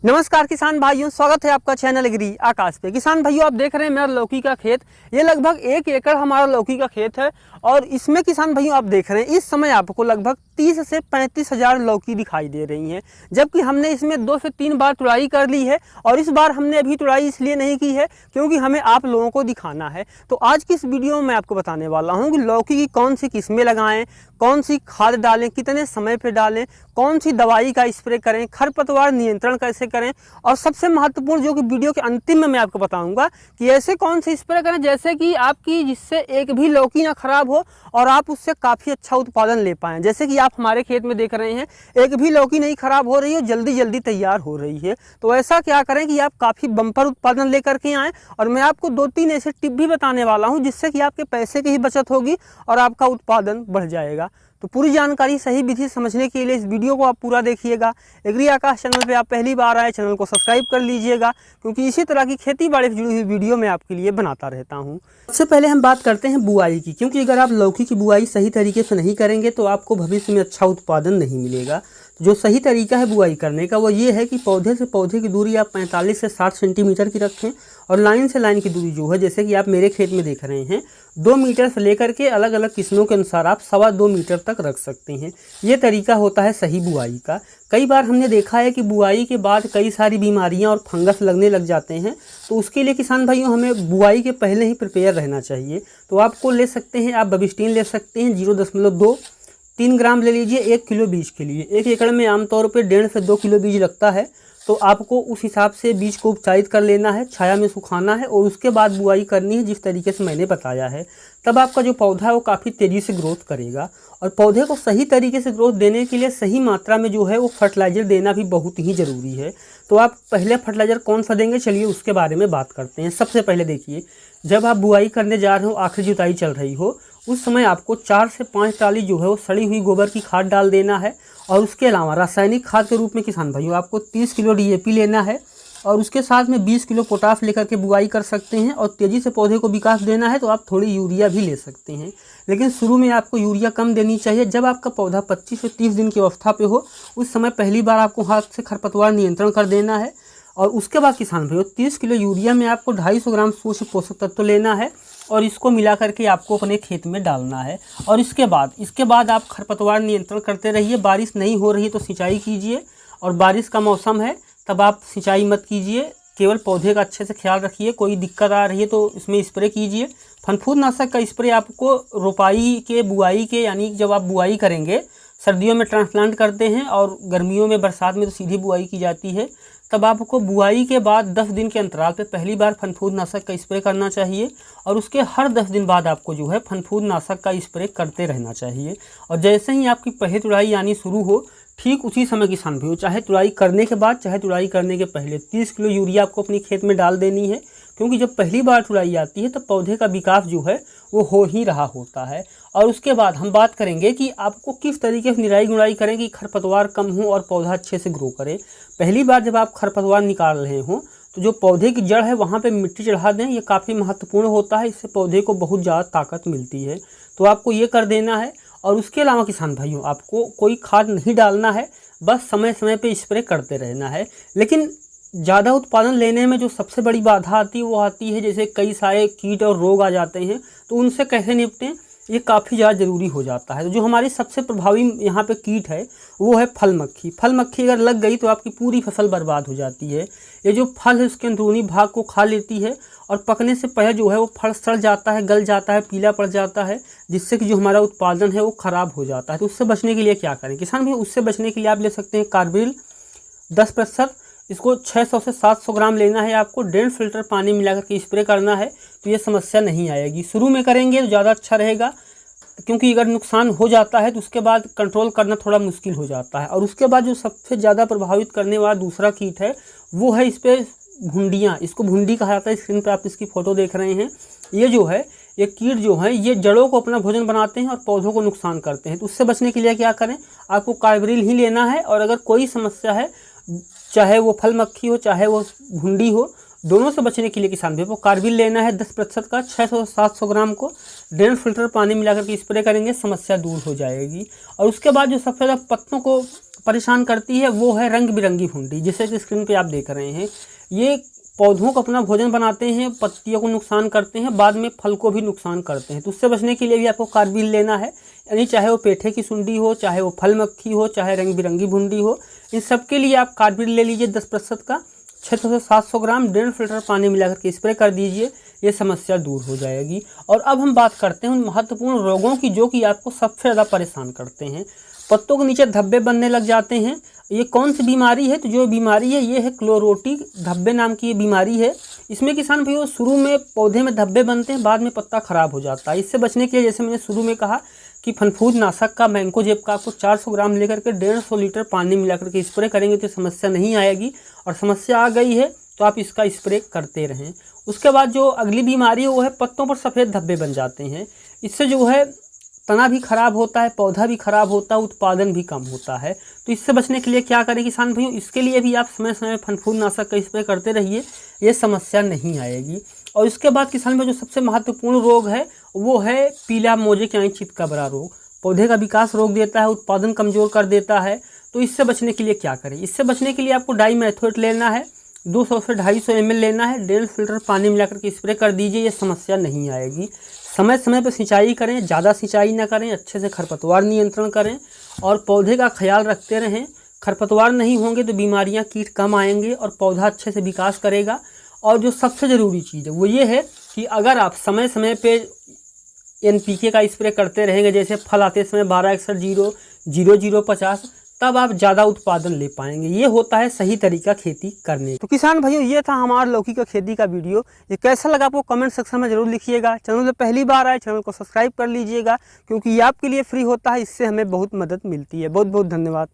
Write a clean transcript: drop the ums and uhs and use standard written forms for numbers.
नमस्कार किसान भाइयों, स्वागत है आपका चैनल एग्री आकाश पे। किसान भाइयों, आप देख रहे हैं मेरा लौकी का खेत। ये लगभग 1 एकड़ हमारा लौकी का खेत है और इसमें किसान भाइयों आप देख रहे हैं इस समय आपको लगभग 30 से 35 हज़ार लौकी दिखाई दे रही हैं, जबकि हमने इसमें 2 से 3 बार तुड़ाई कर ली है। और इस बार हमने अभी तुड़ाई इसलिए नहीं की है क्योंकि हमें आप लोगों को दिखाना है। तो आज की इस वीडियो में मैं आपको बताने वाला हूँ कि लौकी की कौन सी किस्में लगाएं, कौन सी खाद डालें, कितने समय पर डालें, कौन सी दवाई का स्प्रे करें, खरपतवार नियंत्रण कैसे करें, और सबसे महत्वपूर्ण जो कि वीडियो के अंतिम में मैं आपको बताऊंगा कि ऐसे कौन से स्प्रे करें जैसे कि आपकी जिससे एक भी लौकी ना खराब हो और आप उससे काफ़ी अच्छा उत्पादन ले पाएं। जैसे कि आप हमारे खेत में देख रहे हैं, एक भी लौकी नहीं खराब हो रही है, जल्दी जल्दी तैयार हो रही है। तो ऐसा क्या करें कि आप काफ़ी बम्पर उत्पादन लेकर के आएँ। और मैं आपको 2-3 ऐसे टिप भी बताने वाला हूँ जिससे कि आपके पैसे की ही बचत होगी और आपका उत्पादन बढ़ जाएगा। तो पूरी जानकारी सही विधि समझने के लिए इस वीडियो को आप पूरा देखिएगा। एग्री आकाश चैनल पे आप पहली बार आए, चैनल को सब्सक्राइब कर लीजिएगा क्योंकि इसी तरह की खेती बाड़ी से जुड़ी हुई वीडियो मैं आपके लिए बनाता रहता हूँ। सबसे पहले हम बात करते हैं बुआई की, क्योंकि अगर आप लौकी की बुआई सही तरीके से नहीं करेंगे तो आपको भविष्य में अच्छा उत्पादन नहीं मिलेगा। जो सही तरीका है बुआई करने का वो ये है कि पौधे से पौधे की दूरी आप 45 से 60 सेंटीमीटर की रखें और लाइन से लाइन की दूरी जो है, जैसे कि आप मेरे खेत में देख रहे हैं, 2 मीटर से लेकर के अलग अलग किस्मों के अनुसार आप 2.25 मीटर तक रख सकते हैं। ये तरीका होता है सही बुआई का। कई बार हमने देखा है कि बुआई के बाद कई सारी बीमारियां और फंगस लगने लग जाते हैं, तो उसके लिए किसान भाइयों हमें बुआई के पहले ही प्रिपेयर रहना चाहिए। तो आपको ले सकते हैं, आप बबिस्टीन ले सकते हैं 0.2 3 ग्राम ले लीजिए 1 किलो बीज के लिए। 1 एकड़ में आमतौर पर 1.5 से 2 किलो बीज लगता है, तो आपको उस हिसाब से बीज को उपचारित कर लेना है, छाया में सुखाना है और उसके बाद बुआई करनी है जिस तरीके से मैंने बताया है। तब आपका जो पौधा है वो काफ़ी तेज़ी से ग्रोथ करेगा। और पौधे को सही तरीके से ग्रोथ देने के लिए सही मात्रा में जो है वो फर्टिलाइज़र देना भी बहुत ही ज़रूरी है। तो आप पहले फर्टिलाइज़र कौन सा देंगे, चलिए उसके बारे में बात करते हैं। सबसे पहले देखिए, जब आप बुआई करने जा रहे हो, आखिरी जुताई चल रही हो, उस समय आपको 4 से 5 ट्राली जो है वो सड़ी हुई गोबर की खाद डाल देना है। और उसके अलावा रासायनिक खाद के रूप में किसान भाइयों आपको 30 किलो DAP लेना है और उसके साथ में 20 किलो पोटाश लेकर के बुआई कर सकते हैं। और तेज़ी से पौधे को विकास देना है तो आप थोड़ी यूरिया भी ले सकते हैं, लेकिन शुरू में आपको यूरिया कम देनी चाहिए। जब आपका पौधा 25 से 30 दिन की अवस्था पे हो, उस समय पहली बार आपको हाथ से खरपतवार नियंत्रण कर देना है। और उसके बाद किसान भाइयों 30 किलो यूरिया में आपको 250 ग्राम सूक्ष्म पोषक तत्व लेना है और इसको मिला करके आपको अपने खेत में डालना है। और इसके बाद आप खरपतवार नियंत्रण करते रहिए। बारिश नहीं हो रही तो सिंचाई कीजिए, और बारिश का मौसम है तब आप सिंचाई मत कीजिए, केवल पौधे का अच्छे से ख्याल रखिए। कोई दिक्कत आ रही है तो इसमें स्प्रे कीजिए। फनफूदनाशक का स्प्रे आपको रोपाई के, बुआई के, यानी जब आप बुआई करेंगे, सर्दियों में ट्रांसप्लांट करते हैं और गर्मियों में, बरसात में तो सीधी बुआई की जाती है, तब आपको बुआई के बाद 10 दिन के अंतराल पे पहली बार फनफूदनाशक का स्प्रे करना चाहिए। और उसके हर 10 दिन बाद आपको जो है फनफूदनाशक का स्प्रे करते रहना चाहिए। और जैसे ही आपकी पहली तुड़ाई यानी शुरू हो, ठीक उसी समय किसान भाइयों, चाहे तुड़ाई करने के बाद चाहे तुड़ाई करने के पहले, 30 किलो यूरिया आपको अपनी खेत में डाल देनी है। क्योंकि जब पहली बार तुड़ाई आती है तब पौधे का विकास जो है वो हो ही रहा होता है। और उसके बाद हम बात करेंगे कि आपको किस तरीके से निराई गुड़ाई करें कि खरपतवार कम हो और पौधा अच्छे से ग्रो करे। पहली बार जब आप खरपतवार निकाल रहे हों तो जो पौधे की जड़ है वहाँ पे मिट्टी चढ़ा दें, ये काफ़ी महत्वपूर्ण होता है। इससे पौधे को बहुत ज़्यादा ताकत मिलती है, तो आपको ये कर देना है। और उसके अलावा किसान भाइयों आपको कोई खाद नहीं डालना है, बस समय समय पे स्प्रे करते रहना है। लेकिन ज़्यादा उत्पादन लेने में जो सबसे बड़ी बाधा आती है वो आती है जैसे कई सारे कीट और रोग आ जाते हैं, तो उनसे कैसे निपटें ये काफ़ी ज़्यादा ज़रूरी हो जाता है। तो जो हमारी सबसे प्रभावी यहाँ पे कीट है वो है फल मक्खी। फल मक्खी अगर लग गई तो आपकी पूरी फसल बर्बाद हो जाती है। ये जो फल है उसके अंदरूनी भाग को खा लेती है और पकने से पहले जो है वो फल सड़ जाता है, गल जाता है, पीला पड़ जाता है, जिससे कि जो हमारा उत्पादन है वो ख़राब हो जाता है। तो उससे बचने के लिए क्या करें किसान भाई, उससे बचने के लिए आप ले सकते हैं कार्बिल 10%। इसको 600 से 700 ग्राम लेना है आपको, 1.5 फ़िल्टर पानी मिलाकर के स्प्रे करना है, तो ये समस्या नहीं आएगी। शुरू में करेंगे तो ज़्यादा अच्छा रहेगा, क्योंकि अगर नुकसान हो जाता है तो उसके बाद कंट्रोल करना थोड़ा मुश्किल हो जाता है। और उसके बाद जो सबसे ज़्यादा प्रभावित करने वाला दूसरा कीट है वो है इस पर भुंडियाँ। इसको भुंडी कहा जाता है। स्क्रीन पर आप इसकी फ़ोटो देख रहे हैं। ये जो है, ये कीट जो है ये जड़ों को अपना भोजन बनाते हैं और पौधों को नुकसान करते हैं। तो उससे बचने के लिए क्या करें, आपको कार्बरिल ही लेना है। और अगर कोई समस्या है, चाहे वो फल मक्खी हो चाहे वो भुंडी हो, दोनों से बचने के लिए किसान भाई को कार्बिल लेना है 10% का, 600 से 700 ग्राम को 1.5 फ़िल्टर पानी मिलाकर के स्प्रे करेंगे, समस्या दूर हो जाएगी। और उसके बाद जो सबसे ज़्यादा पत्तों को परेशान करती है वो है रंग बिरंगी भुंडी, जैसे कि स्क्रीन पे आप देख रहे हैं। ये पौधों को अपना भोजन बनाते हैं, पत्तियों को नुकसान करते हैं, बाद में फल को भी नुकसान करते हैं। तो उससे बचने के लिए भी आपको कार्बिल लेना है, यानी चाहे वो पेठे की सुंडी हो, चाहे वो फल मक्खी हो, चाहे रंग बिरंगी भुंडी हो, इन सब के लिए आप कार्बिल ले लीजिए 10% का। 600 से 700 ग्राम 1.5 लीटर पानी मिलाकर के स्प्रे कर दीजिए, ये समस्या दूर हो जाएगी। और अब हम बात करते हैं उन महत्वपूर्ण रोगों की जो कि आपको सबसे ज़्यादा परेशान करते हैं। पत्तों के नीचे धब्बे बनने लग जाते हैं। ये कौन सी बीमारी है? तो जो बीमारी है ये है क्लोरोटी धब्बे नाम की ये बीमारी है। इसमें किसान भाइयों शुरू में पौधे में धब्बे बनते हैं, बाद में पत्ता खराब हो जाता है। इससे बचने के लिए जैसे मैंने शुरू में कहा कि फनफूद नाशक का मैंकोजेब का आपको 400 ग्राम लेकर के 150 लीटर पानी मिलाकर के स्प्रे करेंगे तो समस्या नहीं आएगी। और समस्या आ गई है तो आप इसका स्प्रे करते रहें। उसके बाद जो अगली बीमारी है वो है पत्तों पर सफ़ेद धब्बे बन जाते हैं। इससे जो है तना भी खराब होता है, पौधा भी खराब होता है, उत्पादन भी कम होता है। तो इससे बचने के लिए क्या करें किसान भाइयों? इसके लिए भी आप समय समय फनफूद नाशक का स्प्रे करते रहिए, ये समस्या नहीं आएगी। और इसके बाद किसान भाई जो सबसे महत्वपूर्ण रोग है वो है पीला मोजेक यानी चितकबरा रोग। पौधे का विकास रोक देता है, उत्पादन कमज़ोर कर देता है। तो इससे बचने के लिए क्या करें? इससे बचने के लिए आपको डाईमेथोएट लेना है, 200 से 250 ml लेना है, 1.5 लीटर पानी मिलाकर के स्प्रे कर दीजिए, ये समस्या नहीं आएगी। समय समय पर सिंचाई करें, ज़्यादा सिंचाई ना करें, अच्छे से खरपतवार नियंत्रण करें और पौधे का ख्याल रखते रहें। खरपतवार नहीं होंगे तो बीमारियां, कीट कम आएंगे और पौधा अच्छे से विकास करेगा। और जो सबसे ज़रूरी चीज़ है वो ये है कि अगर आप समय समय पे NPK का स्प्रे करते रहेंगे, जैसे फल आते समय 1261-00-0050, तब आप ज़्यादा उत्पादन ले पाएंगे। ये होता है सही तरीका खेती करने। तो किसान भाइयों ये था हमारा लौकी का खेती का वीडियो। ये कैसा लगा आपको कमेंट सेक्शन में जरूर लिखिएगा। चैनल पे पहली बार आए चैनल को सब्सक्राइब कर लीजिएगा, क्योंकि ये आपके लिए फ्री होता है, इससे हमें बहुत मदद मिलती है। बहुत बहुत धन्यवाद।